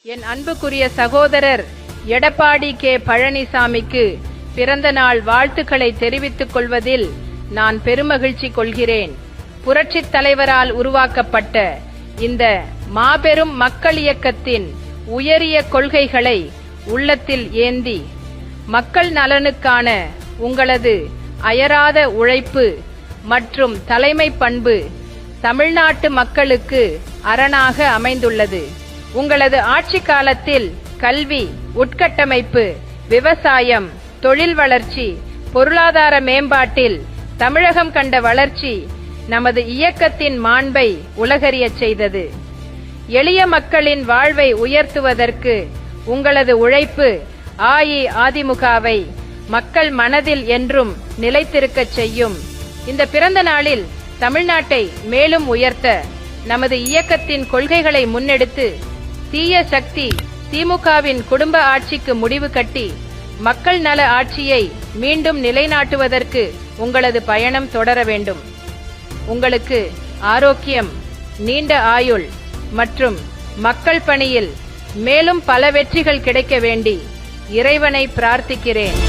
என் அன்புக்குரிய சகோதரர் எடப்பாடி கே பழனிசாமிக்கு பிறந்த நாள் வாழ்த்துக்களை தெரிவித்துக் கொள்வதில் நான் பெருமகிழ்ச்சி கொள்கிறேன். புரட்சித் தலைவரால் உருவாக்கப்பட்ட இந்த மாபெரும் மக்கள் இயக்கத்தின் உயரிய கொள்கைகளை உள்ளத்தில் ஏந்தி மக்கள் நலனுக்கான உங்களது அயராத உழைப்பு மற்றும் தலைமை பண்பு தமிழ்நாட்டு மக்களுக்கு அரணாக அமைந்துள்ளது. உங்களது ஆட்சி காலத்தில் கல்வி, உட்கட்டமைப்பு, விவசாயம், தொழில் வளர்ச்சி, பொருளாதார மேம்பாட்டில் தமிழகம் கண்ட வளர்ச்சி நமது இயக்கத்தின் மாண்பை உலகறியச் செய்தது. எளிய மக்களின் வாழ்வை உயர்த்துவதற்கு உங்களது உழைப்பு அஇஅதிமுகவை மக்கள் மனதில் என்றும் நிலைத்திருக்கச் செய்யும். இந்த பிறந்த நாளில் தமிழ்நாட்டை மேலும் உயர்த்த நமது இயக்கத்தின் கொள்கைகளை முன்னெடுத்து தீய சக்தி திமுகவின் குடும்ப ஆட்சிக்கு முடிவு கட்டி மக்கள் நல ஆட்சியை மீண்டும் நிலைநாட்டுவதற்கு உங்களது பயணம் தொடர வேண்டும். உங்களுக்கு ஆரோக்கியம், நீண்ட ஆயுள் மற்றும் மக்கள் பணியில் மேலும் பல வெற்றிகள் கிடைக்க வேண்டி இறைவனை பிரார்த்திக்கிறேன்.